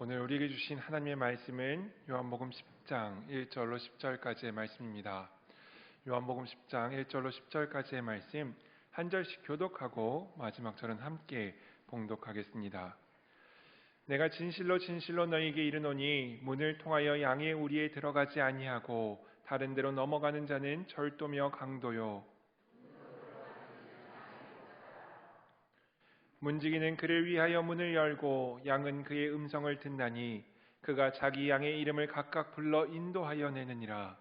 오늘 우리에게 주신 하나님의 말씀은 요한복음 10장 1절로 10절까지의 말씀입니다. 요한복음 10장 1절로 10절까지의 말씀 한 절씩 교독하고 마지막 절은 함께 봉독하겠습니다. 내가 진실로 진실로 너희에게 이르노니 문을 통하여 양의 우리에 들어가지 아니하고 다른 데로 넘어가는 자는 절도며 강도요 문지기는 그를 위하여 문을 열고 양은 그의 음성을 듣나니 그가 자기 양의 이름을 각각 불러 인도하여 내느니라.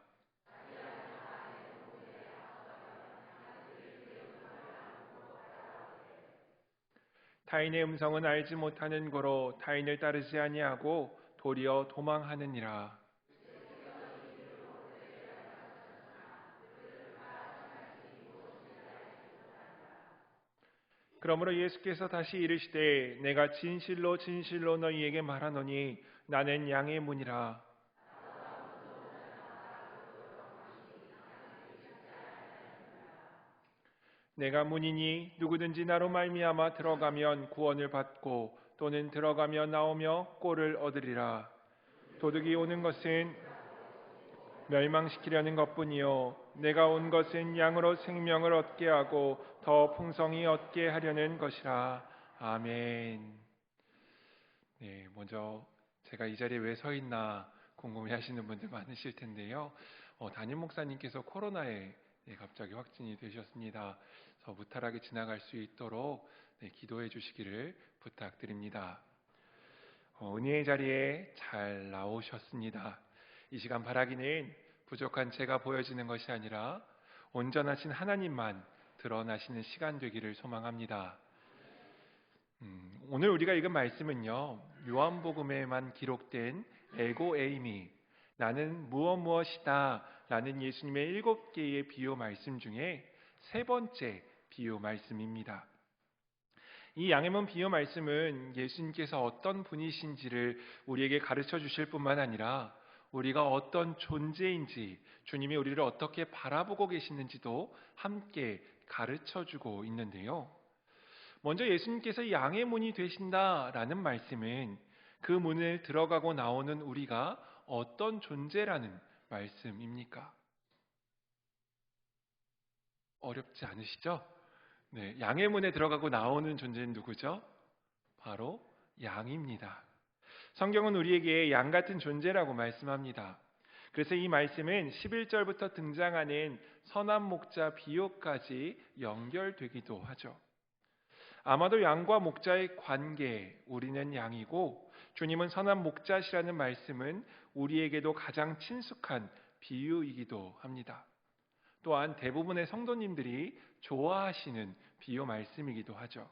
타인의 음성은 알지 못하는 고로 타인을 따르지 아니하고 도리어 도망하느니라. 그러므로 예수께서 다시 이르시되 내가 진실로 진실로 너희에게 말하노니 나는 양의 문이라. 내가 문이니 누구든지 나로 말미암아 들어가면 구원을 받고 또는 들어가며 나오며 꼴을 얻으리라. 도둑이 오는 것은 멸망시키려는 것뿐이요 내가 온 것은 양으로 생명을 얻게 하고 더 풍성히 얻게 하려는 것이라. 아멘. 네, 먼저 제가 이 자리에 왜 서 있나 궁금해하시는 분들 많으실 텐데요. 담임 목사님께서 코로나에 갑자기 확진이 되셨습니다. 그래서 무탈하게 지나갈 수 있도록 기도해 주시기를 부탁드립니다. 은혜의 자리에 잘 나오셨습니다. 이 시간 바라기는 부족한 제가 보여지는 것이 아니라 온전하신 하나님만 드러나시는 시간 되기를 소망합니다. 오늘 우리가 읽은 말씀은요, 요한복음에만 기록된 에고 에이미, 나는 무엇이다 라는 예수님의 7개의 비유 말씀 중에 세 번째 비유 말씀입니다. 이 양해문 비유 말씀은 예수님께서 어떤 분이신지를 우리에게 가르쳐 주실 뿐만 아니라 우리가 어떤 존재인지, 주님이 우리를 어떻게 바라보고 계시는지도 함께 가르쳐 주고 있는데요. 먼저 예수님께서 양의 문이 되신다라는 말씀은 그 문을 들어가고 나오는 우리가 어떤 존재라는 말씀입니까? 어렵지 않으시죠? 네, 양의 문에 들어가고 나오는 존재는 누구죠? 바로 양입니다. 성경은 우리에게 양 같은 존재라고 말씀합니다. 그래서 이 말씀은 11절부터 등장하는 선한 목자 비유까지 연결되기도 하죠. 아마도 양과 목자의 관계, 우리는 양이고 주님은 선한 목자시라는 말씀은 우리에게도 가장 친숙한 비유이기도 합니다. 또한 대부분의 성도님들이 좋아하시는 비유 말씀이기도 하죠.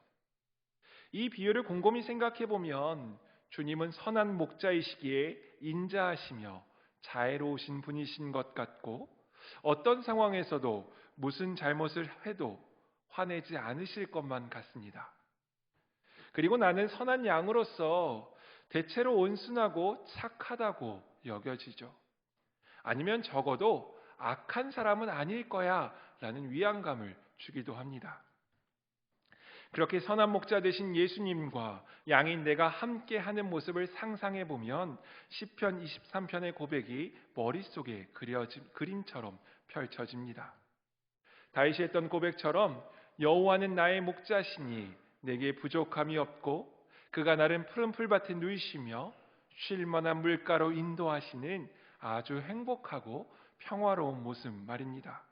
이 비유를 곰곰이 생각해 보면 주님은 선한 목자이시기에 인자하시며 자애로우신 분이신 것 같고 어떤 상황에서도 무슨 잘못을 해도 화내지 않으실 것만 같습니다. 그리고 나는 선한 양으로서 대체로 온순하고 착하다고 여겨지죠. 아니면 적어도 악한 사람은 아닐 거야 라는 위안감을 주기도 합니다. 그렇게 선한 목자 되신 예수님과 양인 내가 함께하는 모습을 상상해 보면 시편 23편의 고백이 머릿속에 그림처럼 펼쳐집니다. 다윗이 했던 고백처럼 여호와는 나의 목자시니 내게 부족함이 없고 그가 나를 푸른 풀밭에 누이시며 쉴 만한 물가로 인도하시는 아주 행복하고 평화로운 모습 말입니다.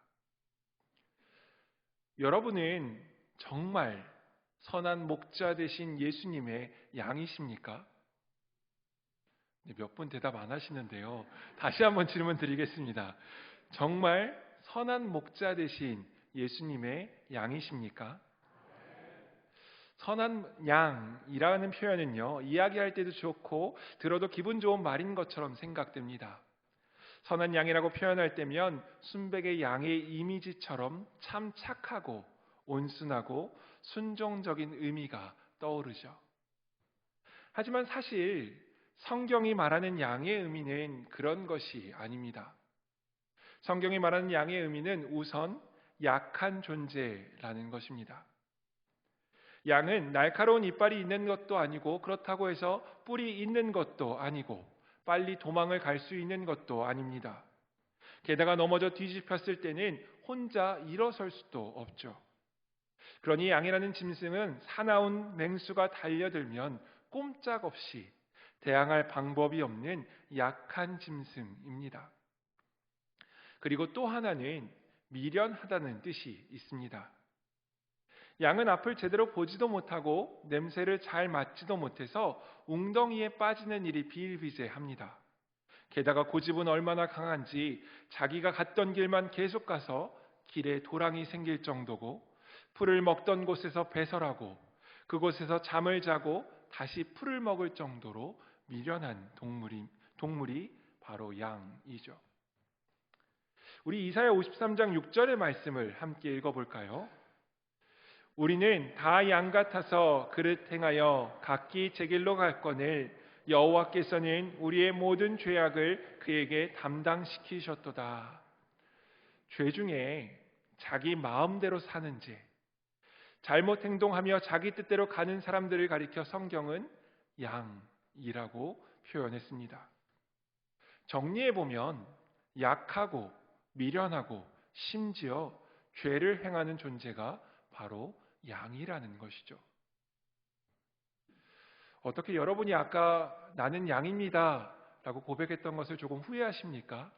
여러분은 정말 선한 목자 되신 예수님의 양이십니까? 몇 분 대답 안 하시는데요. 다시 한번 질문 드리겠습니다. 정말 선한 목자 되신 예수님의 양이십니까? 선한 양이라는 표현은요, 이야기할 때도 좋고 들어도 기분 좋은 말인 것처럼 생각됩니다. 선한 양이라고 표현할 때면 순백의 양의 이미지처럼 참 착하고 온순하고 순종적인 의미가 떠오르죠. 하지만 사실 성경이 말하는 양의 의미는 그런 것이 아닙니다. 성경이 말하는 양의 의미는 우선 약한 존재라는 것입니다. 양은 날카로운 이빨이 있는 것도 아니고 그렇다고 해서 뿔이 있는 것도 아니고 빨리 도망을 갈 수 있는 것도 아닙니다. 게다가 넘어져 뒤집혔을 때는 혼자 일어설 수도 없죠. 그러니 양이라는 짐승은 사나운 맹수가 달려들면 꼼짝없이 대항할 방법이 없는 약한 짐승입니다. 그리고 또 하나는 미련하다는 뜻이 있습니다. 양은 앞을 제대로 보지도 못하고 냄새를 잘 맡지도 못해서 웅덩이에 빠지는 일이 비일비재합니다. 게다가 고집은 얼마나 강한지 자기가 갔던 길만 계속 가서 길에 도랑이 생길 정도고 풀을 먹던 곳에서 배설하고 그곳에서 잠을 자고 다시 풀을 먹을 정도로 미련한 동물이 바로 양이죠. 우리 이사야 53장 6절의 말씀을 함께 읽어볼까요? 우리는 다 양 같아서 그릇 행하여 각기 제 길로 갔거늘 여호와께서는 우리의 모든 죄악을 그에게 담당시키셨도다. 죄 중에 자기 마음대로 사는 죄, 잘못 행동하며 자기 뜻대로 가는 사람들을 가리켜 성경은 양이라고 표현했습니다. 정리해보면 약하고 미련하고 심지어 죄를 행하는 존재가 바로 양이라는 것이죠. 어떻게 여러분이 아까 나는 양입니다 라고 고백했던 것을 조금 후회하십니까?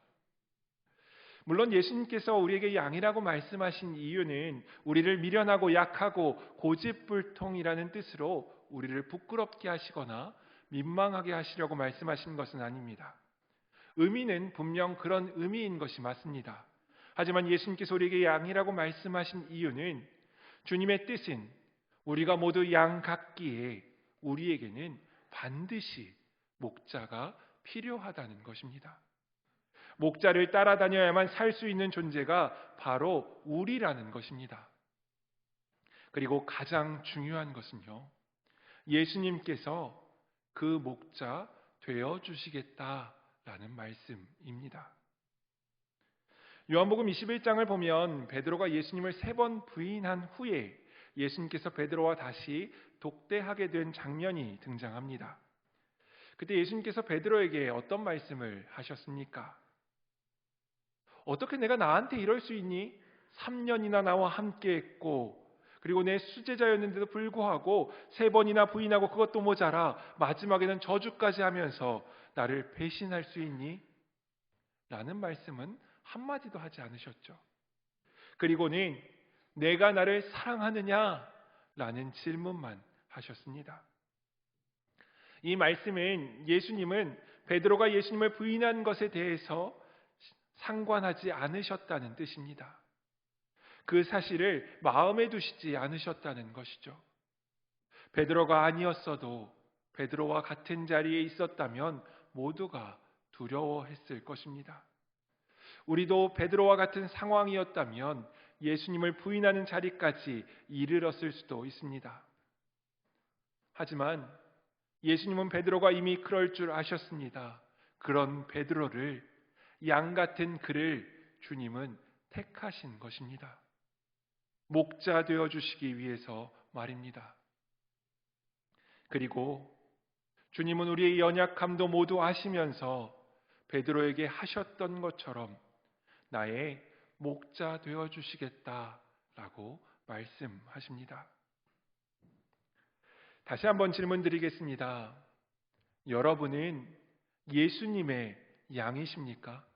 물론 예수님께서 우리에게 양이라고 말씀하신 이유는 우리를 미련하고 약하고 고집불통이라는 뜻으로 우리를 부끄럽게 하시거나 민망하게 하시려고 말씀하신 것은 아닙니다. 의미는 분명 그런 의미인 것이 맞습니다. 하지만 예수님께서 우리에게 양이라고 말씀하신 이유는 주님의 뜻은 우리가 모두 양 같기에 우리에게는 반드시 목자가 필요하다는 것입니다. 목자를 따라다녀야만 살 수 있는 존재가 바로 우리라는 것입니다. 그리고 가장 중요한 것은요, 예수님께서 그 목자 되어 주시겠다라는 말씀입니다. 요한복음 21장을 보면 베드로가 예수님을 3번 부인한 후에 예수님께서 베드로와 다시 독대하게 된 장면이 등장합니다. 그때 예수님께서 베드로에게 어떤 말씀을 하셨습니까? 어떻게 내가 나한테 이럴 수 있니? 3년이나 나와 함께 했고 그리고 내 수제자였는데도 불구하고 3번이나 부인하고 그것도 모자라 마지막에는 저주까지 하면서 나를 배신할 수 있니? 라는 말씀은 한마디도 하지 않으셨죠. 그리고는 내가 나를 사랑하느냐? 라는 질문만 하셨습니다. 이 말씀은 예수님은 베드로가 예수님을 부인한 것에 대해서 상관하지 않으셨다는 뜻입니다. 그 사실을 마음에 두시지 않으셨다는 것이죠. 베드로가 아니었어도 베드로와 같은 자리에 있었다면 모두가 두려워했을 것입니다. 우리도 베드로와 같은 상황이었다면 예수님을 부인하는 자리까지 이르렀을 수도 있습니다. 하지만 예수님은 베드로가 이미 그럴 줄 아셨습니다. 그런 베드로를, 양 같은 그를 주님은 택하신 것입니다. 목자 되어 주시기 위해서 말입니다. 그리고 주님은 우리의 연약함도 모두 아시면서 베드로에게 하셨던 것처럼 나의 목자 되어 주시겠다라고 말씀하십니다. 다시 한번 질문 드리겠습니다. 여러분은 예수님의 양이십니까?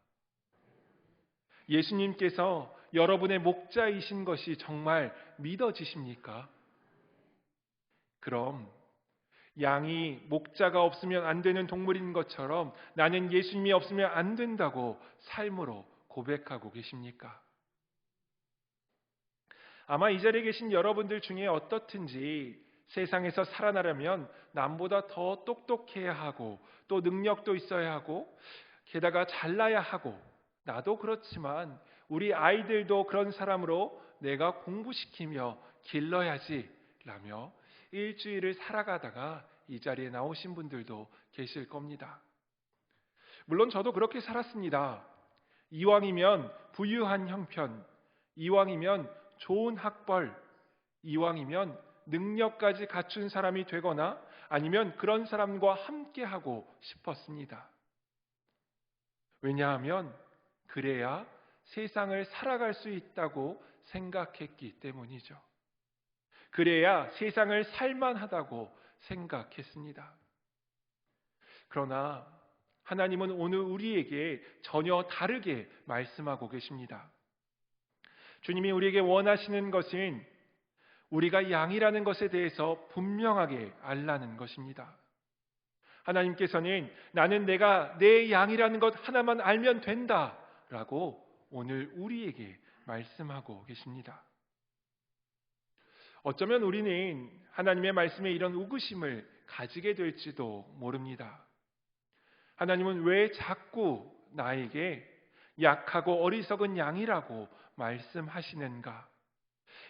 예수님께서 여러분의 목자이신 것이 정말 믿어지십니까? 그럼 양이 목자가 없으면 안 되는 동물인 것처럼 나는 예수님이 없으면 안 된다고 삶으로 고백하고 계십니까? 아마 이 자리에 계신 여러분들 중에 어떻든지 세상에서 살아나려면 남보다 더 똑똑해야 하고 또 능력도 있어야 하고 게다가 잘나야 하고 나도 그렇지만 우리 아이들도 그런 사람으로 내가 공부시키며 길러야지 라며 일주일을 살아가다가 이 자리에 나오신 분들도 계실 겁니다. 물론 저도 그렇게 살았습니다. 이왕이면 부유한 형편, 이왕이면 좋은 학벌, 이왕이면 능력까지 갖춘 사람이 되거나 아니면 그런 사람과 함께하고 싶었습니다. 왜냐하면 그래야 세상을 살아갈 수 있다고 생각했기 때문이죠. 그래야 세상을 살만하다고 생각했습니다. 그러나 하나님은 오늘 우리에게 전혀 다르게 말씀하고 계십니다. 주님이 우리에게 원하시는 것은 우리가 양이라는 것에 대해서 분명하게 알라는 것입니다. 하나님께서는 나는 내가 내 양이라는 것 하나만 알면 된다 라고 오늘 우리에게 말씀하고 계십니다. 어쩌면 우리는 하나님의 말씀에 이런 우구심을 가지게 될지도 모릅니다. 하나님은 왜 자꾸 나에게 약하고 어리석은 양이라고 말씀하시는가?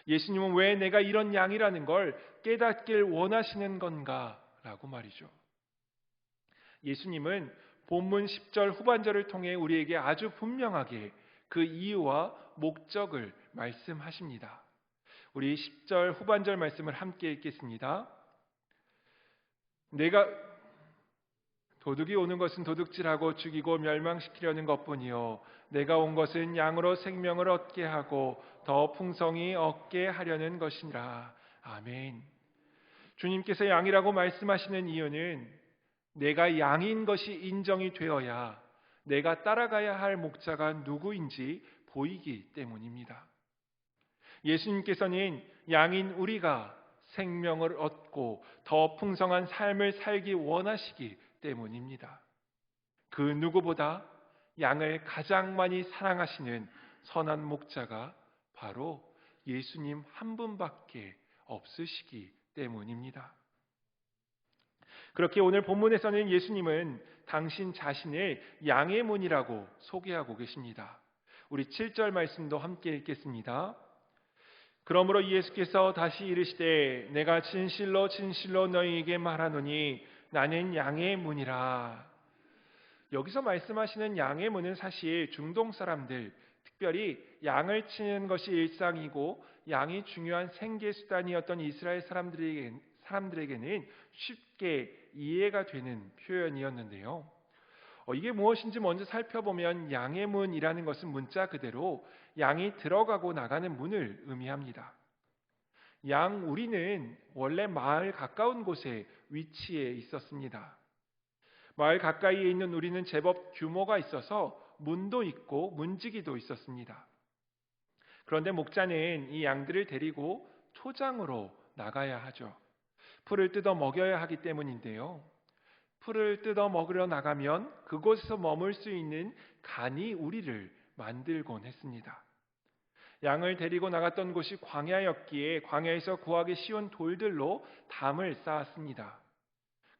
예수님은 왜 내가 이런 양이라는 걸 깨닫길 원하시는 건가? 라고 말이죠. 예수님은 본문 10절 후반절을 통해 우리에게 아주 분명하게 그 이유와 목적을 말씀하십니다. 우리 10절 후반절 말씀을 함께 읽겠습니다. 내가 도둑이 오는 것은 도둑질하고 죽이고 멸망시키려는 것뿐이요 내가 온 것은 양으로 생명을 얻게 하고 더 풍성히 얻게 하려는 것이니라. 아멘. 주님께서 양이라고 말씀하시는 이유는 내가 양인 것이 인정이 되어야 내가 따라가야 할 목자가 누구인지 보이기 때문입니다. 예수님께서는 양인 우리가 생명을 얻고 더 풍성한 삶을 살기 원하시기 때문입니다. 그 누구보다 양을 가장 많이 사랑하시는 선한 목자가 바로 예수님 한 분밖에 없으시기 때문입니다. 그렇게 오늘 본문에서는 예수님은 당신 자신을 양의 문이라고 소개하고 계십니다. 우리 7절 말씀도 함께 읽겠습니다. 그러므로 예수께서 다시 이르시되 내가 진실로 진실로 너희에게 말하노니 나는 양의 문이라. 여기서 말씀하시는 양의 문은 사실 중동 사람들, 특별히 양을 치는 것이 일상이고 양이 중요한 생계수단이었던 이스라엘 사람들에게는 쉽게 이해가 되는 표현이었는데요. 이게 무엇인지 먼저 살펴보면 양의 문이라는 것은 문자 그대로 양이 들어가고 나가는 문을 의미합니다. 양 우리는 원래 마을 가까운 곳에 위치해 있었습니다. 마을 가까이에 있는 우리는 제법 규모가 있어서 문도 있고 문지기도 있었습니다. 그런데 목자는 이 양들을 데리고 초장으로 나가야 하죠. 풀을 뜯어 먹여야 하기 때문인데요. 풀을 뜯어 먹으러 나가면 그곳에서 머물 수 있는 간이 우리를 만들곤 했습니다. 양을 데리고 나갔던 곳이 광야였기에 광야에서 구하기 쉬운 돌들로 담을 쌓았습니다.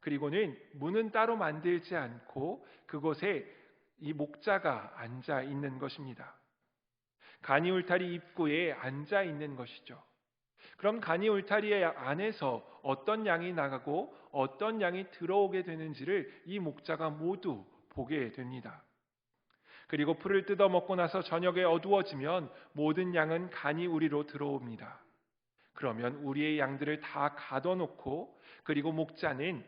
그리고는 문은 따로 만들지 않고 그곳에 이 목자가 앉아 있는 것입니다. 간이 울타리 입구에 앉아 있는 것이죠. 그럼 간이 울타리 안에서 어떤 양이 나가고 어떤 양이 들어오게 되는지를 이 목자가 모두 보게 됩니다. 그리고 풀을 뜯어 먹고 나서 저녁에 어두워지면 모든 양은 간이 우리로 들어옵니다. 그러면 우리의 양들을 다 가둬놓고 그리고 목자는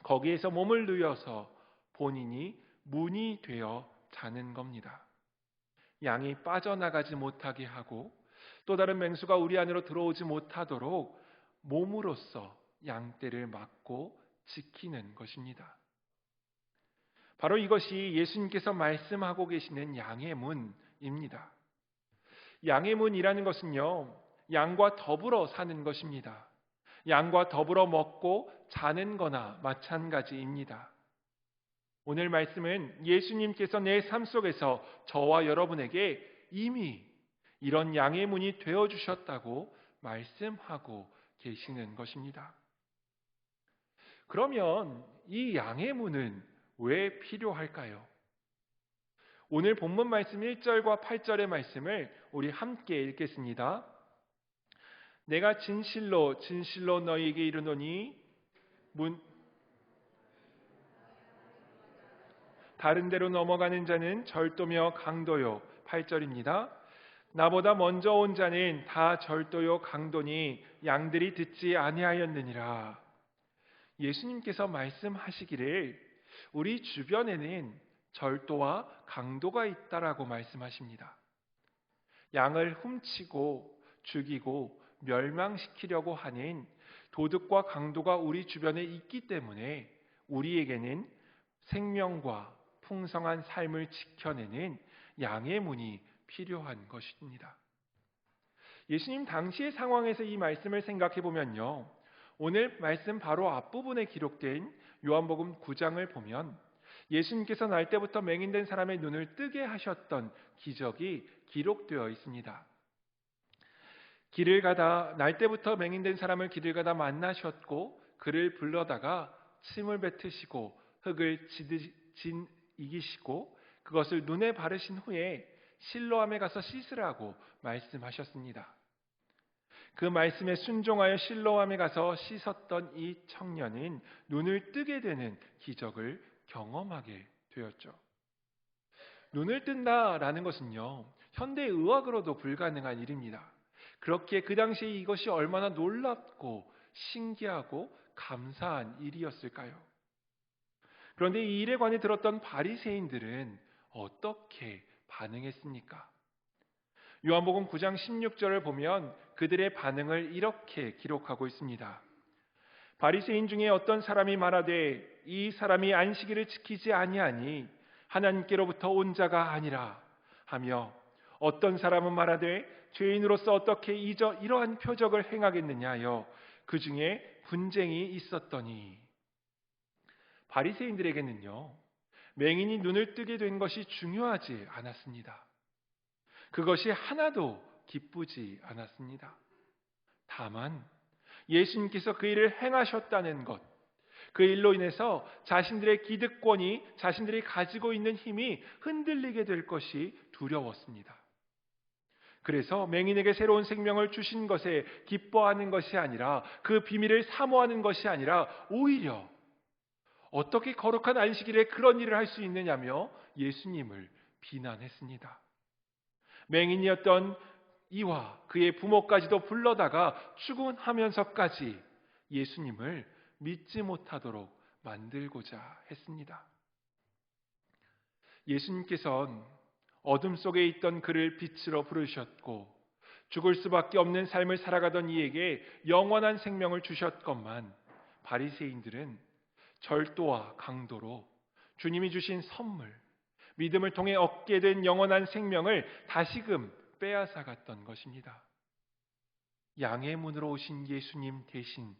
거기에서 몸을 누여서 본인이 문이 되어 자는 겁니다. 양이 빠져나가지 못하게 하고 또 다른 맹수가 우리 안으로 들어오지 못하도록 몸으로써 양떼를 막고 지키는 것입니다. 바로 이것이 예수님께서 말씀하고 계시는 양의 문입니다. 양의 문이라는 것은요, 양과 더불어 사는 것입니다. 양과 더불어 먹고 자는 거나 마찬가지입니다. 오늘 말씀은 예수님께서 내 삶 속에서 저와 여러분에게 이미 이런 양의 문이 되어주셨다고 말씀하고 계시는 것입니다. 그러면 이 양의 문은 왜 필요할까요? 오늘 본문 말씀 1절과 8절의 말씀을 우리 함께 읽겠습니다. 내가 진실로 진실로 너희에게 이르노니 다른 데로 넘어가는 자는 절도며 강도요. 8절입니다. 나보다 먼저 온 자는 다 절도요 강도니 양들이 듣지 아니하였느니라. 예수님께서 말씀하시기를 우리 주변에는 절도와 강도가 있다라고 말씀하십니다. 양을 훔치고 죽이고 멸망시키려고 하는 도둑과 강도가 우리 주변에 있기 때문에 우리에게는 생명과 풍성한 삶을 지켜내는 양의 문이 필요한 것입니다. 예수님 당시의 상황에서 이 말씀을 생각해 보면요, 오늘 말씀 바로 앞부분에 기록된 요한복음 9장을 보면 예수님께서 날 때부터 맹인된 사람의 눈을 뜨게 하셨던 기적이 기록되어 있습니다. 날 때부터 맹인된 사람을 길을 가다 만나셨고 그를 불러다가 침을 뱉으시고 흙을 이기시고 그것을 눈에 바르신 후에 실로암에 가서 씻으라고 말씀하셨습니다. 그 말씀에 순종하여 실로암에 가서 씻었던 이 청년은 눈을 뜨게 되는 기적을 경험하게 되었죠. 눈을 뜬다라는 것은요, 현대 의학으로도 불가능한 일입니다. 그렇기에 그 당시에 이것이 얼마나 놀랍고 신기하고 감사한 일이었을까요? 그런데 이 일에 관해 들었던 바리새인들은 어떻게 반응했습니까? 요한복음 9장 16절을 보면 그들의 반응을 이렇게 기록하고 있습니다. 바리새인 중에 어떤 사람이 말하되 이 사람이 안식일을 지키지 아니하니 하나님께로부터 온 자가 아니라 하며 어떤 사람은 말하되 죄인으로서 어떻게 이러한 표적을 행하겠느냐여 그 중에 분쟁이 있었더니. 바리새인들에게는요, 맹인이 눈을 뜨게 된 것이 중요하지 않았습니다. 그것이 하나도 기쁘지 않았습니다. 다만 예수님께서 그 일을 행하셨다는 것, 그 일로 인해서 자신들의 기득권이, 자신들이 가지고 있는 힘이 흔들리게 될 것이 두려웠습니다. 그래서 맹인에게 새로운 생명을 주신 것에 기뻐하는 것이 아니라, 그 비밀을 사모하는 것이 아니라 오히려 어떻게 거룩한 안식일에 그런 일을 할 수 있느냐며 예수님을 비난했습니다. 맹인이었던 이와 그의 부모까지도 불러다가 추궁하면서까지 예수님을 믿지 못하도록 만들고자 했습니다. 예수님께서는 어둠 속에 있던 그를 빛으로 부르셨고 죽을 수밖에 없는 삶을 살아가던 이에게 영원한 생명을 주셨건만 바리새인들은 절도와 강도로 주님이 주신 선물, 믿음을 통해 얻게 된 영원한 생명을 다시금 빼앗아갔던 것입니다. 양의 문으로 오신 예수님 대신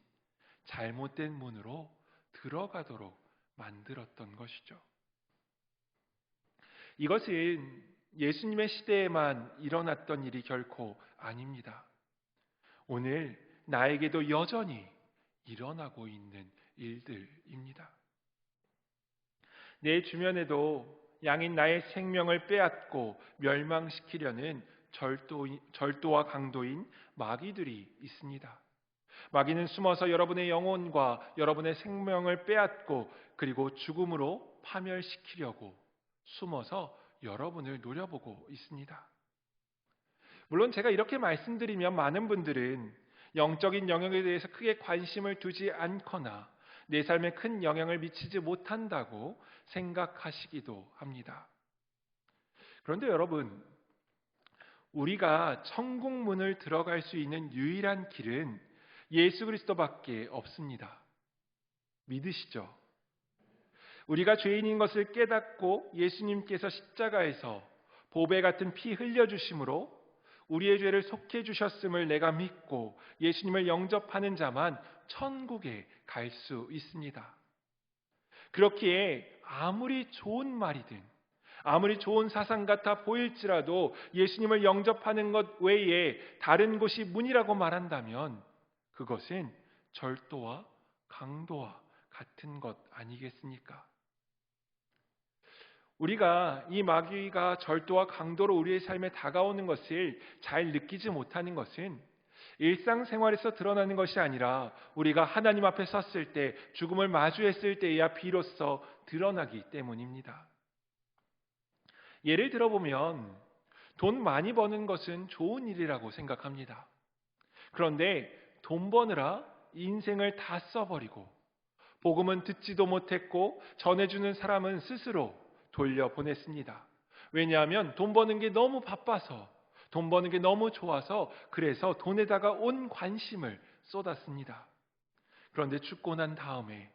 잘못된 문으로 들어가도록 만들었던 것이죠. 이것은 예수님의 시대에만 일어났던 일이 결코 아닙니다. 오늘 나에게도 여전히 일어나고 있는 일들입니다. 내 주변에도 양인 나의 생명을 빼앗고 멸망시키려는 절도와 강도인 마귀들이 있습니다. 마귀는 숨어서 여러분의 영혼과 여러분의 생명을 빼앗고 그리고 죽음으로 파멸시키려고 숨어서 여러분을 노려보고 있습니다. 물론 제가 이렇게 말씀드리면 많은 분들은 영적인 영역에 대해서 크게 관심을 두지 않거나 내 삶에 큰 영향을 미치지 못한다고 생각하시기도 합니다. 그런데 여러분, 우리가 천국 문을 들어갈 수 있는 유일한 길은 예수 그리스도밖에 없습니다. 믿으시죠? 우리가 죄인인 것을 깨닫고 예수님께서 십자가에서 보배 같은 피 흘려주심으로 우리의 죄를 속해 주셨음을 내가 믿고 예수님을 영접하는 자만 천국에 갈 수 있습니다. 그렇기에 아무리 좋은 말이든 아무리 좋은 사상 같아 보일지라도 예수님을 영접하는 것 외에 다른 곳이 문이라고 말한다면 그것은 절도와 강도와 같은 것 아니겠습니까? 우리가 이 마귀가 절도와 강도로 우리의 삶에 다가오는 것을 잘 느끼지 못하는 것은 일상생활에서 드러나는 것이 아니라 우리가 하나님 앞에 섰을 때, 죽음을 마주했을 때에야 비로소 드러나기 때문입니다. 예를 들어보면 돈 많이 버는 것은 좋은 일이라고 생각합니다. 그런데 돈 버느라 인생을 다 써버리고 복음은 듣지도 못했고 전해주는 사람은 스스로 돌려보냈습니다. 왜냐하면 돈 버는 게 너무 바빠서, 돈 버는 게 너무 좋아서, 그래서 돈에다가 온 관심을 쏟았습니다. 그런데 죽고 난 다음에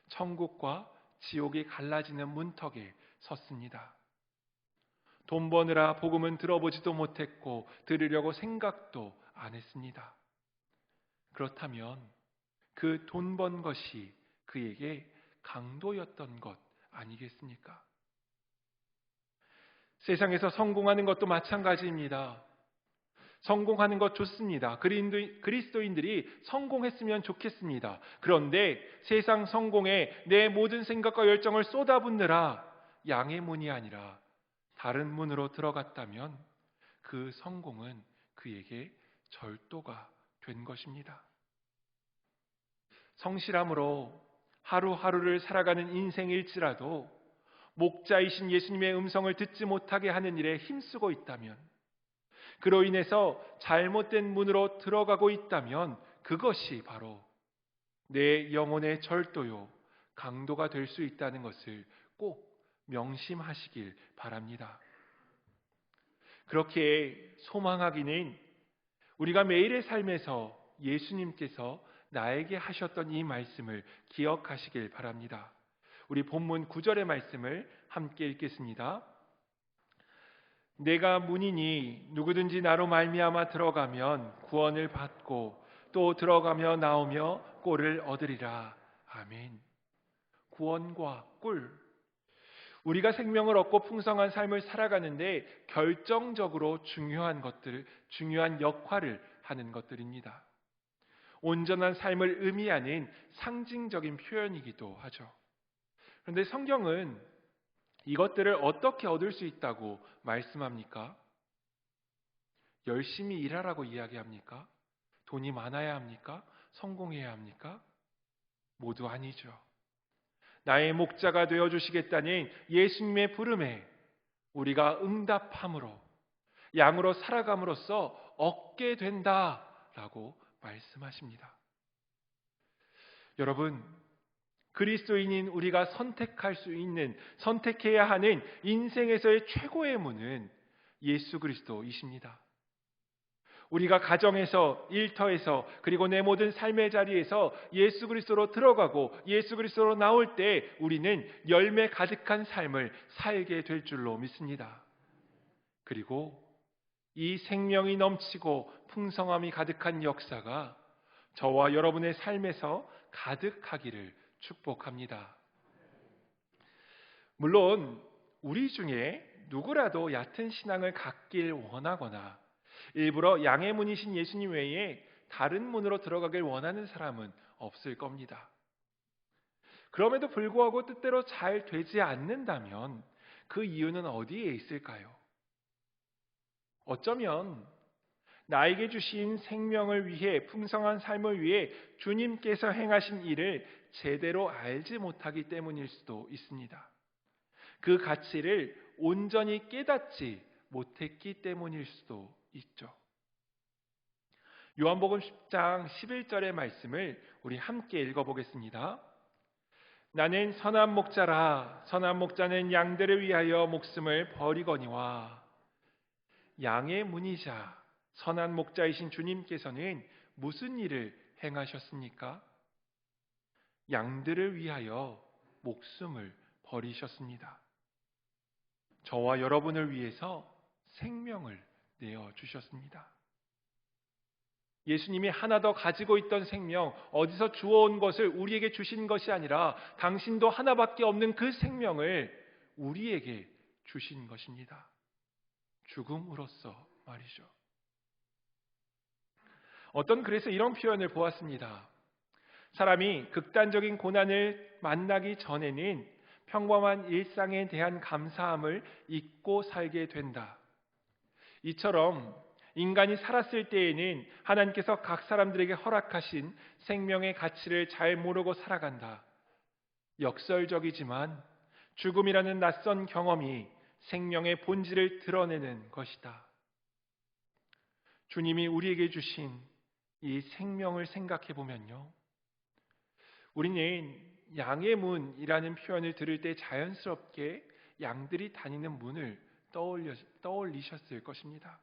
천국과 지옥이 갈라지는 문턱에 섰습니다. 돈 버느라 복음은 들어보지도 못했고 들으려고 생각도 안 했습니다. 그렇다면 그 돈 번 것이 그에게 강도였던 것 아니겠습니까? 세상에서 성공하는 것도 마찬가지입니다. 성공하는 것 좋습니다. 그리스도인들이 성공했으면 좋겠습니다. 그런데 세상 성공에 내 모든 생각과 열정을 쏟아붓느라 양의 문이 아니라 다른 문으로 들어갔다면 그 성공은 그에게 절도가 된 것입니다. 성실함으로 하루하루를 살아가는 인생일지라도 목자이신 예수님의 음성을 듣지 못하게 하는 일에 힘쓰고 있다면, 그로 인해서 잘못된 문으로 들어가고 있다면 그것이 바로 내 영혼의 절도요, 강도가 될 수 있다는 것을 꼭 명심하시길 바랍니다. 그렇게 소망하기는 우리가 매일의 삶에서 예수님께서 나에게 하셨던 이 말씀을 기억하시길 바랍니다. 우리 본문 9절의 말씀을 함께 읽겠습니다. 내가 문이니 누구든지 나로 말미암아 들어가면 구원을 받고 또 들어가며 나오며 꼴을 얻으리라. 아멘. 구원과 꿀, 우리가 생명을 얻고 풍성한 삶을 살아가는데 결정적으로 중요한 것들, 중요한 역할을 하는 것들입니다. 온전한 삶을 의미하는 상징적인 표현이기도 하죠. 그런데 성경은 이것들을 어떻게 얻을 수 있다고 말씀합니까? 열심히 일하라고 이야기합니까? 돈이 많아야 합니까? 성공해야 합니까? 모두 아니죠. 나의 목자가 되어주시겠다는 예수님의 부름에 우리가 응답함으로, 양으로 살아감으로써 얻게 된다라고 말씀하십니다. 여러분, 그리스도인인 우리가 선택할 수 있는, 선택해야 하는 인생에서의 최고의 문은 예수 그리스도이십니다. 우리가 가정에서, 일터에서, 그리고 내 모든 삶의 자리에서 예수 그리스도로 들어가고 예수 그리스도로 나올 때 우리는 열매 가득한 삶을 살게 될 줄로 믿습니다. 그리고 이 생명이 넘치고 풍성함이 가득한 역사가 저와 여러분의 삶에서 가득하기를 축복합니다. 물론 우리 중에 누구라도 얕은 신앙을 갖길 원하거나 일부러 양의 문이신 예수님 외에 다른 문으로 들어가길 원하는 사람은 없을 겁니다. 그럼에도 불구하고 뜻대로 잘 되지 않는다면 그 이유는 어디에 있을까요? 어쩌면 나에게 주신 생명을 위해, 풍성한 삶을 위해 주님께서 행하신 일을 제대로 알지 못하기 때문일 수도 있습니다. 그 가치를 온전히 깨닫지 못했기 때문일 수도 있죠. 요한복음 10장 11절의 말씀을 우리 함께 읽어보겠습니다. 나는 선한 목자라. 선한 목자는 양들을 위하여 목숨을 버리거니와. 양의 문이자 선한 목자이신 주님께서는 무슨 일을 행하셨습니까? 양들을 위하여 목숨을 버리셨습니다. 저와 여러분을 위해서 생명을 내어주셨습니다. 예수님이 하나 더 가지고 있던 생명, 어디서 주워온 것을 우리에게 주신 것이 아니라 당신도 하나밖에 없는 그 생명을 우리에게 주신 것입니다. 죽음으로써 말이죠. 어떤 글에서 이런 표현을 보았습니다. 사람이 극단적인 고난을 만나기 전에는 평범한 일상에 대한 감사함을 잊고 살게 된다. 이처럼 인간이 살았을 때에는 하나님께서 각 사람들에게 허락하신 생명의 가치를 잘 모르고 살아간다. 역설적이지만 죽음이라는 낯선 경험이 생명의 본질을 드러내는 것이다. 주님이 우리에게 주신 이 생명을 생각해 보면요, 우리는 양의 문이라는 표현을 들을 때 자연스럽게 양들이 다니는 문을 떠올리셨을 것입니다.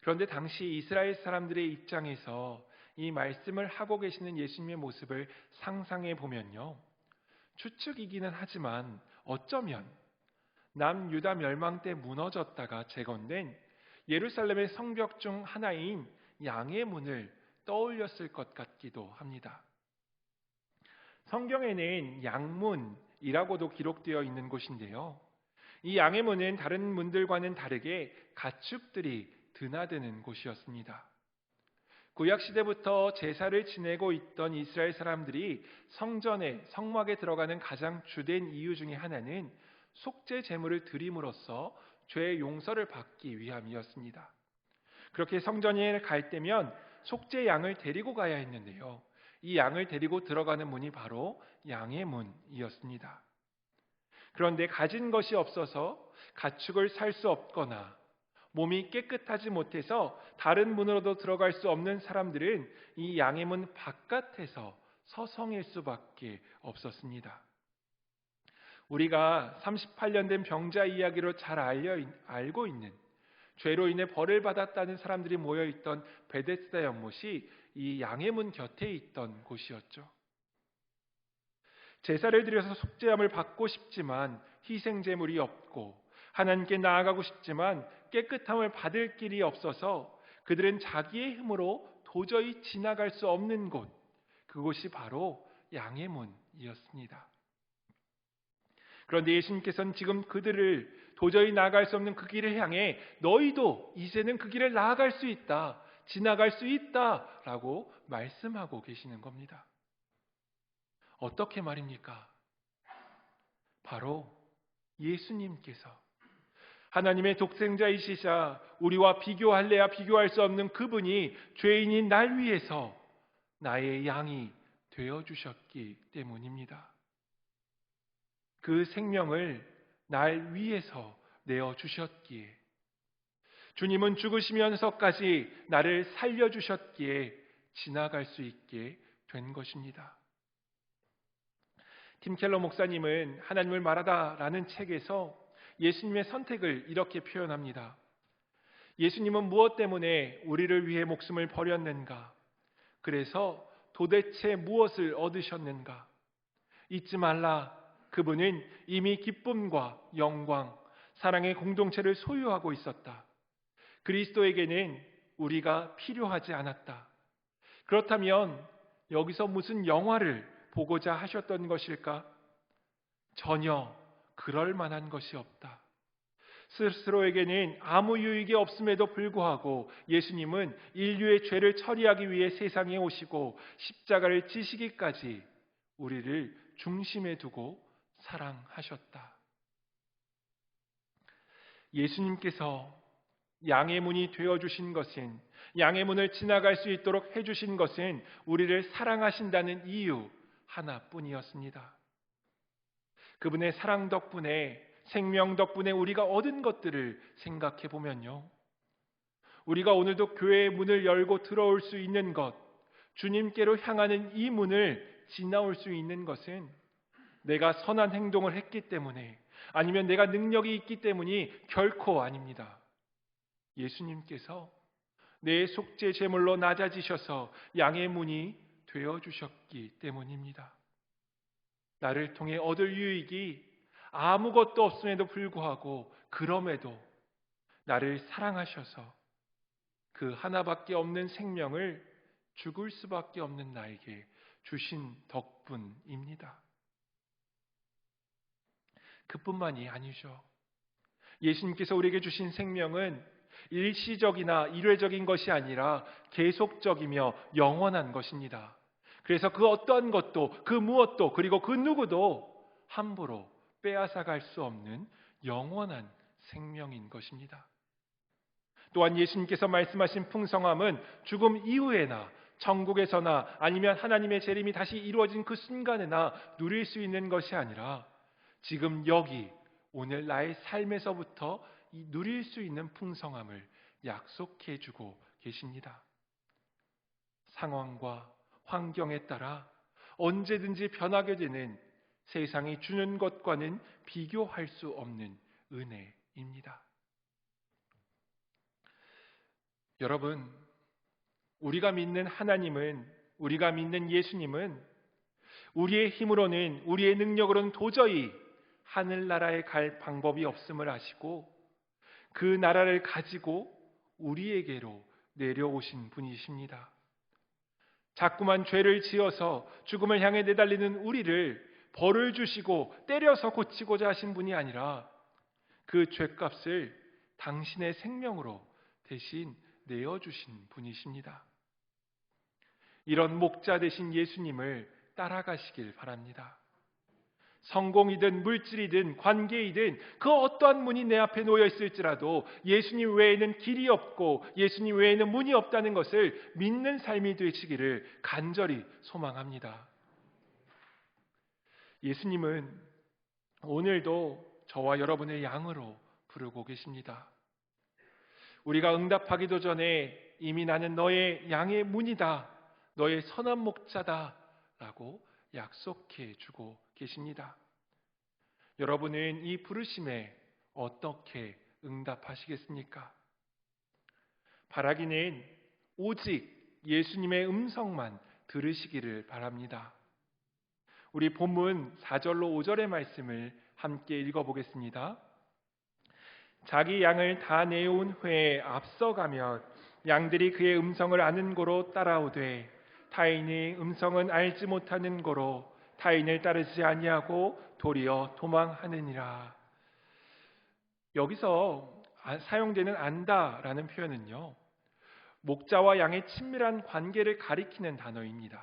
그런데 당시 이스라엘 사람들의 입장에서 이 말씀을 하고 계시는 예수님의 모습을 상상해 보면요, 추측이기는 하지만 어쩌면 남유다 멸망 때 무너졌다가 재건된 예루살렘의 성벽 중 하나인 양의 문을 떠올렸을 것 같기도 합니다. 성경에는 양문이라고도 기록되어 있는 곳인데요, 이 양의 문은 다른 문들과는 다르게 가축들이 드나드는 곳이었습니다. 구약 시대부터 제사를 지내고 있던 이스라엘 사람들이 성막에 들어가는 가장 주된 이유 중에 하나는 속죄 제물을 드림으로써 죄의 용서를 받기 위함이었습니다. 그렇게 성전에 갈 때면 속죄 양을 데리고 가야 했는데요, 이 양을 데리고 들어가는 문이 바로 양의 문이었습니다. 그런데 가진 것이 없어서 가축을 살 수 없거나 몸이 깨끗하지 못해서 다른 문으로도 들어갈 수 없는 사람들은 이 양의 문 바깥에서 서성일 수밖에 없었습니다. 우리가 38년 된 병자 이야기로 잘 알고 있는, 죄로 인해 벌을 받았다는 사람들이 모여있던 베데스다 연못이 이 양의 문 곁에 있던 곳이었죠. 제사를 드려서 속죄함을 받고 싶지만 희생 제물이 없고, 하나님께 나아가고 싶지만 깨끗함을 받을 길이 없어서 그들은 자기의 힘으로 도저히 지나갈 수 없는 곳, 그곳이 바로 양의 문이었습니다. 그런데 예수님께서는 지금 그들을 도저히 나아갈 수 없는 그 길을 향해 너희도 이제는 그 길을 나아갈 수 있다, 지나갈 수 있다 라고 말씀하고 계시는 겁니다. 어떻게 말입니까? 바로 예수님께서 하나님의 독생자이시자 우리와 비교할래야 비교할 수 없는 그분이 죄인인 날 위해서 나의 양이 되어주셨기 때문입니다. 그 생명을 날 위해서 내어주셨기에, 주님은 죽으시면서까지 나를 살려주셨기에 지나갈 수 있게 된 것입니다. 팀 켈러 목사님은 하나님을 말하다라는 책에서 예수님의 선택을 이렇게 표현합니다. 예수님은 무엇 때문에 우리를 위해 목숨을 버렸는가? 그래서 도대체 무엇을 얻으셨는가? 잊지 말라. 그분은 이미 기쁨과 영광, 사랑의 공동체를 소유하고 있었다. 그리스도에게는 우리가 필요하지 않았다. 그렇다면 여기서 무슨 영화를 보고자 하셨던 것일까? 전혀 그럴 만한 것이 없다. 스스로에게는 아무 유익이 없음에도 불구하고 예수님은 인류의 죄를 처리하기 위해 세상에 오시고 십자가를 지시기까지 우리를 중심에 두고 사랑하셨다. 예수님께서 양의 문이 되어주신 것은, 양의 문을 지나갈 수 있도록 해주신 것은 우리를 사랑하신다는 이유 하나뿐이었습니다. 그분의 사랑 덕분에, 생명 덕분에 우리가 얻은 것들을 생각해 보면요, 우리가 오늘도 교회의 문을 열고 들어올 수 있는 것, 주님께로 향하는 이 문을 지나올 수 있는 것은 내가 선한 행동을 했기 때문에, 아니면 내가 능력이 있기 때문이 결코 아닙니다. 예수님께서 내 속죄 제물로 낮아지셔서 양의 문이 되어주셨기 때문입니다. 나를 통해 얻을 유익이 아무것도 없음에도 불구하고, 그럼에도 나를 사랑하셔서 그 하나밖에 없는 생명을 죽을 수밖에 없는 나에게 주신 덕분입니다. 그뿐만이 아니죠. 예수님께서 우리에게 주신 생명은 일시적이나 일회적인 것이 아니라 계속적이며 영원한 것입니다. 그래서 그 어떠한 것도, 그 무엇도, 그리고 그 누구도 함부로 빼앗아갈 수 없는 영원한 생명인 것입니다. 또한 예수님께서 말씀하신 풍성함은 죽음 이후에나 천국에서나 아니면 하나님의 재림이 다시 이루어진 그 순간에나 누릴 수 있는 것이 아니라 지금 여기 오늘 나의 삶에서부터 누릴 수 있는 풍성함을 약속해 주고 계십니다. 상황과 환경에 따라 언제든지 변하게 되는 세상이 주는 것과는 비교할 수 없는 은혜입니다. 여러분, 우리가 믿는 하나님은, 우리가 믿는 예수님은 우리의 힘으로는, 우리의 능력으로는 도저히 하늘나라에 갈 방법이 없음을 아시고 그 나라를 가지고 우리에게로 내려오신 분이십니다. 자꾸만 죄를 지어서 죽음을 향해 내달리는 우리를 벌을 주시고 때려서 고치고자 하신 분이 아니라 그 죄값을 당신의 생명으로 대신 내어주신 분이십니다. 이런 목자 되신 예수님을 따라가시길 바랍니다. 성공이든 물질이든 관계이든 그 어떠한 문이 내 앞에 놓여 있을지라도 예수님 외에는 길이 없고 예수님 외에는 문이 없다는 것을 믿는 삶이 되시기를 간절히 소망합니다. 예수님은 오늘도 저와 여러분의 양으로 부르고 계십니다. 우리가 응답하기도 전에 이미 나는 너의 양의 문이다, 너의 선한 목자다 라고 약속해 주고 계십니다. 여러분은 이 부르심에 어떻게 응답하시겠습니까? 바라기는 오직 예수님의 음성만 들으시기를 바랍니다. 우리 본문 4절로 5절의 말씀을 함께 읽어보겠습니다. 자기 양을 다 내어온 후에 앞서가며 양들이 그의 음성을 아는 고로 따라오되 타인의 음성은 알지 못하는 고로 타인을 따르지 아니하고 도리어 도망하느니라. 여기서 사용되는 안다라는 표현은요, 목자와 양의 친밀한 관계를 가리키는 단어입니다.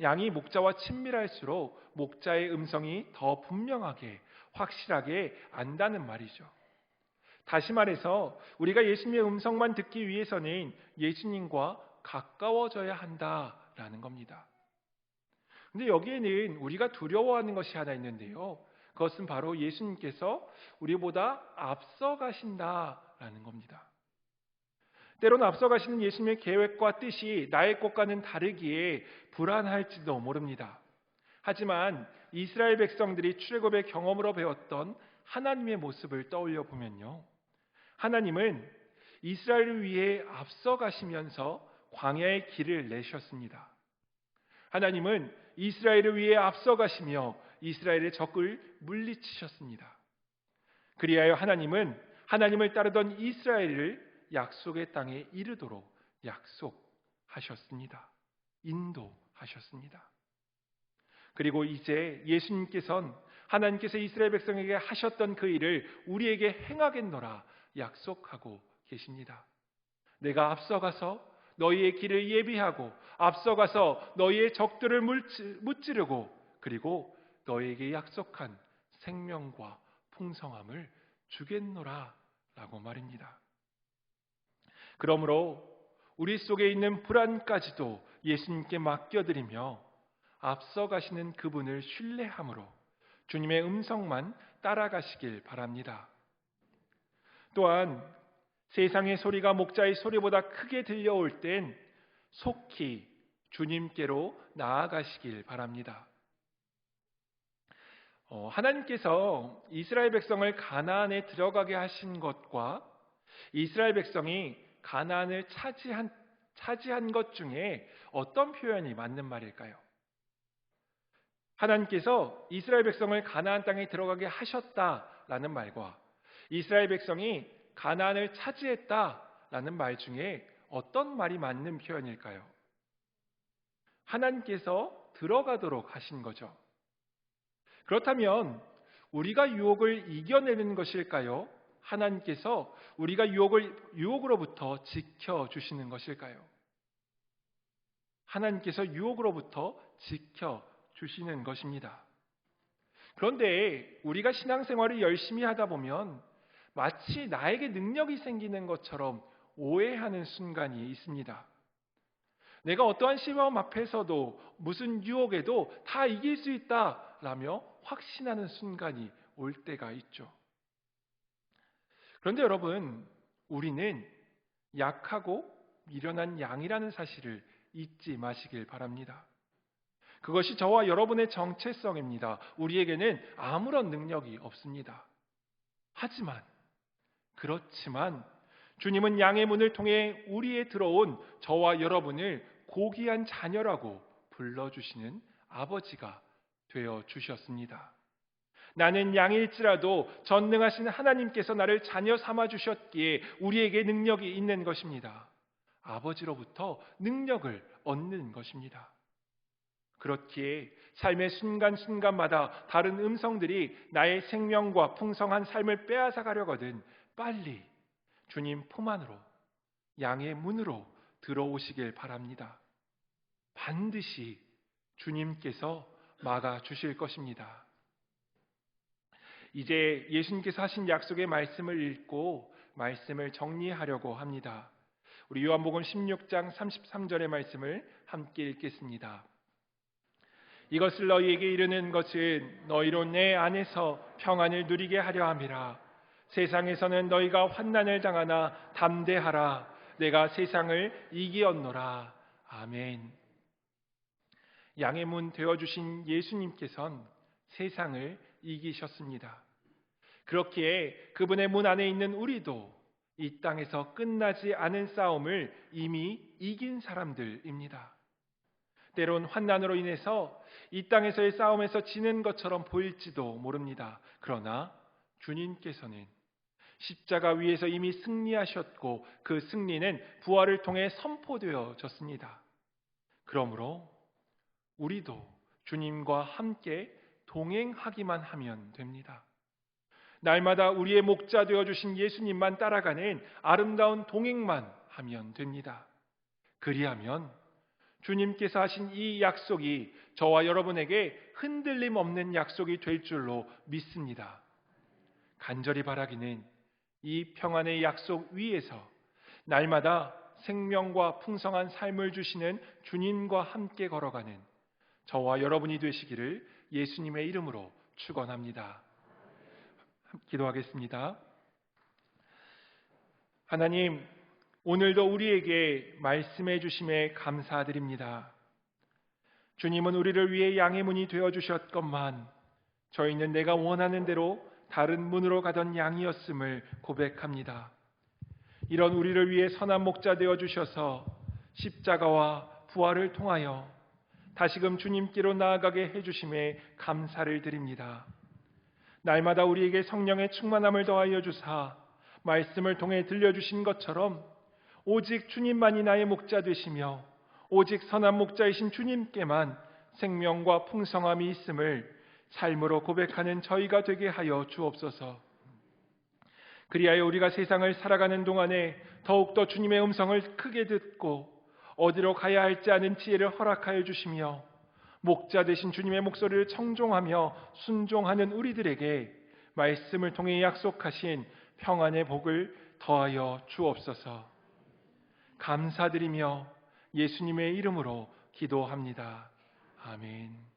양이 목자와 친밀할수록 목자의 음성이 더 분명하게 확실하게 안다는 말이죠. 다시 말해서 우리가 예수님의 음성만 듣기 위해서는 예수님과 가까워져야 한다라는 겁니다. 근데 여기에는 우리가 두려워하는 것이 하나 있는데요. 그것은 바로 예수님께서 우리보다 앞서가신다라는 겁니다. 때로는 앞서가시는 예수님의 계획과 뜻이 나의 것과는 다르기에 불안할지도 모릅니다. 하지만 이스라엘 백성들이 출애굽의 경험으로 배웠던 하나님의 모습을 떠올려 보면요, 하나님은 이스라엘을 위해 앞서가시면서 광야의 길을 내셨습니다. 하나님은 이스라엘을 위해 앞서가시며 이스라엘의 적을 물리치셨습니다. 그리하여 하나님은 하나님을 따르던 이스라엘을 약속의 땅에 이르도록 약속하셨습니다. 인도하셨습니다. 그리고 이제 예수님께서는 하나님께서 이스라엘 백성에게 하셨던 그 일을 우리에게 행하겠노라 약속하고 계십니다. 내가 앞서가서 너희의 길을 예비하고 앞서가서 너희의 적들을 무찌르고 그리고 너희에게 약속한 생명과 풍성함을 주겠노라 라고 말입니다. 그러므로 우리 속에 있는 불안까지도 예수님께 맡겨드리며 앞서가시는 그분을 신뢰함으로 주님의 음성만 따라가시길 바랍니다. 또한 세상의 소리가 목자의 소리보다 크게 들려올 땐 속히 주님께로 나아가시길 바랍니다. 하나님께서 이스라엘 백성을 가나안에 들어가게 하신 것과 이스라엘 백성이 가나안을 차지한 것 중에 어떤 표현이 맞는 말일까요? 하나님께서 이스라엘 백성을 가나안 땅에 들어가게 하셨다라는 말과 이스라엘 백성이 가나안을 차지했다라는 말 중에 어떤 말이 맞는 표현일까요? 하나님께서 들어가도록 하신 거죠. 그렇다면 우리가 유혹을 이겨내는 것일까요? 하나님께서 우리가 유혹으로부터 지켜주시는 것일까요? 하나님께서 유혹으로부터 지켜주시는 것입니다. 그런데 우리가 신앙생활을 열심히 하다 보면 마치 나에게 능력이 생기는 것처럼 오해하는 순간이 있습니다. 내가 어떠한 시험 앞에서도 무슨 유혹에도 다 이길 수 있다라며 확신하는 순간이 올 때가 있죠. 그런데 여러분, 우리는 약하고 미련한 양이라는 사실을 잊지 마시길 바랍니다. 그것이 저와 여러분의 정체성입니다. 우리에게는 아무런 능력이 없습니다. 그렇지만 주님은 양의 문을 통해 우리에 들어온 저와 여러분을 고귀한 자녀라고 불러주시는 아버지가 되어 주셨습니다. 나는 양일지라도 전능하신 하나님께서 나를 자녀 삼아 주셨기에 우리에게 능력이 있는 것입니다. 아버지로부터 능력을 얻는 것입니다. 그렇기에 삶의 순간순간마다 다른 음성들이 나의 생명과 풍성한 삶을 빼앗아 가려거든 빨리 주님 품 안으로, 양의 문으로 들어오시길 바랍니다. 반드시 주님께서 막아 주실 것입니다. 이제 예수님께서 하신 약속의 말씀을 읽고 말씀을 정리하려고 합니다. 우리 요한복음 16장 33절의 말씀을 함께 읽겠습니다. 이것을 너희에게 이르는 것은 너희로 내 안에서 평안을 누리게 하려 함이라. 세상에서는 너희가 환난을 당하나 담대하라. 내가 세상을 이기었노라. 아멘. 양의 문 되어주신 예수님께서는 세상을 이기셨습니다. 그렇기에 그분의 문 안에 있는 우리도 이 땅에서 끝나지 않은 싸움을 이미 이긴 사람들입니다. 때론 환난으로 인해서 이 땅에서의 싸움에서 지는 것처럼 보일지도 모릅니다. 그러나 주님께서는 십자가 위에서 이미 승리하셨고 그 승리는 부활을 통해 선포되어졌습니다. 그러므로 우리도 주님과 함께 동행하기만 하면 됩니다. 날마다 우리의 목자 되어주신 예수님만 따라가는 아름다운 동행만 하면 됩니다. 그리하면 주님께서 하신 이 약속이 저와 여러분에게 흔들림 없는 약속이 될 줄로 믿습니다. 간절히 바라기는 이 평안의 약속 위에서 날마다 생명과 풍성한 삶을 주시는 주님과 함께 걸어가는 저와 여러분이 되시기를 예수님의 이름으로 축원합니다. 기도하겠습니다. 하나님, 오늘도 우리에게 말씀해 주심에 감사드립니다. 주님은 우리를 위해 양의 문이 되어 주셨건만 저희는 내가 원하는 대로 다른 문으로 가던 양이었음을 고백합니다. 이런 우리를 위해 선한 목자 되어 주셔서 십자가와 부활을 통하여 다시금 주님께로 나아가게 해주심에 감사를 드립니다. 날마다 우리에게 성령의 충만함을 더하여 주사 말씀을 통해 들려주신 것처럼 오직 주님만이 나의 목자 되시며 오직 선한 목자이신 주님께만 생명과 풍성함이 있음을 삶으로 고백하는 저희가 되게 하여 주옵소서. 그리하여 우리가 세상을 살아가는 동안에 더욱더 주님의 음성을 크게 듣고 어디로 가야 할지 아는 지혜를 허락하여 주시며 목자 되신 주님의 목소리를 청종하며 순종하는 우리들에게 말씀을 통해 약속하신 평안의 복을 더하여 주옵소서. 감사드리며 예수님의 이름으로 기도합니다. 아멘.